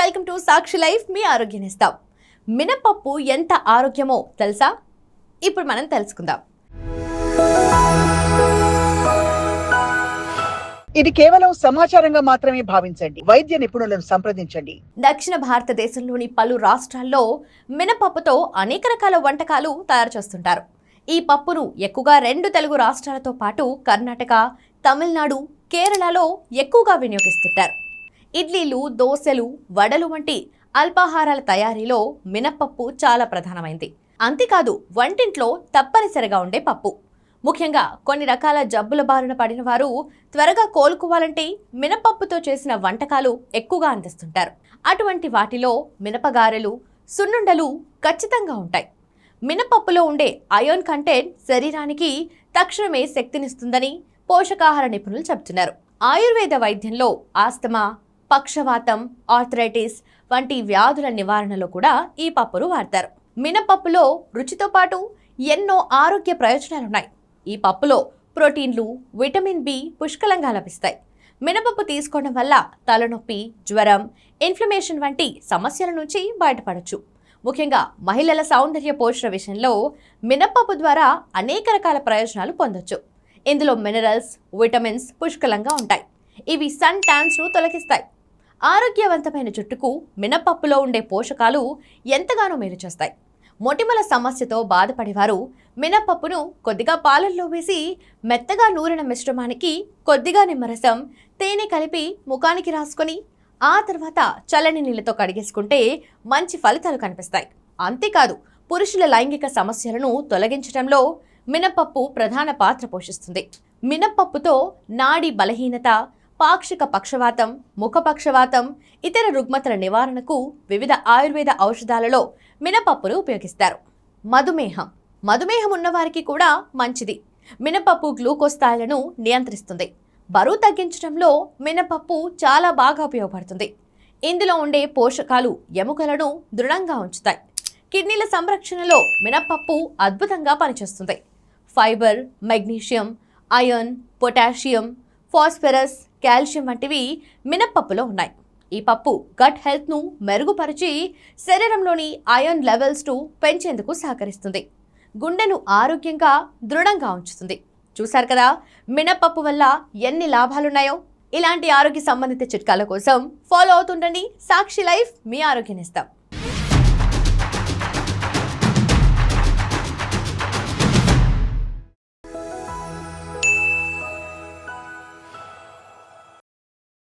Welcome to Sakshi life. మీ ఆరోగ్యనిస్తాం. మినపప్పు ఎంత ఆరోగ్యమో తెలుసా? ఇప్పుడు మనం తెలుసుకుందాం. ఇది కేవలం సమాచారంగా మాత్రమే భావించండి. వైద్య నిపుణులను సంప్రదించండి. దక్షిణ భారతదేశంలోని పలు రాష్ట్రాల్లో మినపప్పుతో అనేక రకాల వంటకాలు తయారు చేస్తుంటారు. ఈ పప్పును ఎక్కువగా 2 తెలుగు రాష్ట్రాలతో పాటు కర్ణాటక, తమిళనాడు, కేరళలో ఎక్కువగా వినియోగిస్తుంటారు. ఇడ్లీలు, దోశలు, వడలు వంటి అల్పాహారాల తయారీలో మినపప్పు చాలా ప్రధానమైంది. అంతేకాదు వంటింట్లో తప్పనిసరిగా ఉండే పప్పు. ముఖ్యంగా కొన్ని రకాల జబ్బుల బారిన పడిన వారు త్వరగా కోలుకోవాలంటే మినపప్పుతో చేసిన వంటకాలు ఎక్కువగా అందిస్తుంటారు. అటువంటి వాటిలో మినపగారెలు, సున్నుండలు ఖచ్చితంగా ఉంటాయి. మినపప్పులో ఉండే అయోన్ కంటెంట్ శరీరానికి తక్షణమే శక్తినిస్తుందని పోషకాహార నిపుణులు చెబుతున్నారు. ఆయుర్వేద వైద్యంలో ఆస్తమా, పక్షవాతం, ఆర్థరైటిస్ వంటి వ్యాధుల నివారణలో కూడా ఈ పప్పును వాడతారు. మినపప్పులో రుచితో పాటు ఎన్నో ఆరోగ్య ప్రయోజనాలున్నాయి. ఈ పప్పులో ప్రోటీన్లు, విటమిన్ బి పుష్కలంగా లభిస్తాయి. మినపప్పు తీసుకోవడం వల్ల తలనొప్పి, జ్వరం, ఇన్ఫ్లమేషన్ వంటి సమస్యల నుంచి బయటపడవచ్చు. ముఖ్యంగా మహిళల సౌందర్య పోషణ విషయంలో మినపప్పు ద్వారా అనేక రకాల ప్రయోజనాలు పొందొచ్చు. ఇందులో మినరల్స్, విటమిన్స్ పుష్కలంగా ఉంటాయి. ఇవి సన్ ట్యాన్స్ను తొలగిస్తాయి. ఆరోగ్యవంతమైన జుట్టుకు మినపప్పులో ఉండే పోషకాలు ఎంతగానో మేలు చేస్తాయి. మొటిమల సమస్యతో బాధపడేవారు మినపప్పును కొద్దిగా పాలల్లో వేసి మెత్తగా నూరిన మిశ్రమానికి కొద్దిగా నిమ్మరసం, తేనె కలిపి ముఖానికి రాసుకొని ఆ తర్వాత చల్లని నీళ్లతో కడిగేసుకుంటే మంచి ఫలితాలు కనిపిస్తాయి. అంతేకాదు పురుషుల లైంగిక సమస్యలను తొలగించడంలో మినపప్పు ప్రధాన పాత్ర పోషిస్తుంది. మినపప్పుతో నాడి బలహీనత, పాక్షిక పక్షవాతం, ముఖపక్షవాతం, ఇతర రుగ్మతల నివారణకు వివిధ ఆయుర్వేద ఔషధాలలో మినపప్పును ఉపయోగిస్తారు. మధుమేహం ఉన్నవారికి కూడా మంచిది. మినపప్పు గ్లూకోజ్ స్థాయిలను నియంత్రిస్తుంది. బరువు తగ్గించడంలో మినపప్పు చాలా బాగా ఉపయోగపడుతుంది. ఇందులో ఉండే పోషకాలు ఎముకలను దృఢంగా ఉంచుతాయి. కిడ్నీల సంరక్షణలో మినపప్పు అద్భుతంగా పనిచేస్తుంది. Fibre, magnesium, iron, potassium, phosphorus, calcium వంటివి మినపప్పులో ఉన్నాయి. ఈ పప్పు గట్ హెల్త్ను మెరుగుపరిచి శరీరంలోని ఐరన్ లెవెల్స్ను పెంచేందుకు సహకరిస్తుంది. గుండెను ఆరోగ్యంగా, దృఢంగా ఉంచుతుంది. చూశారు కదా మినపప్పు వల్ల ఎన్ని లాభాలున్నాయో. ఇలాంటి ఆరోగ్య సంబంధిత చిట్కాల కోసం ఫాలో అవుతుండండి సాక్షి లైఫ్. మీ ఆరోగ్యనిస్తాం.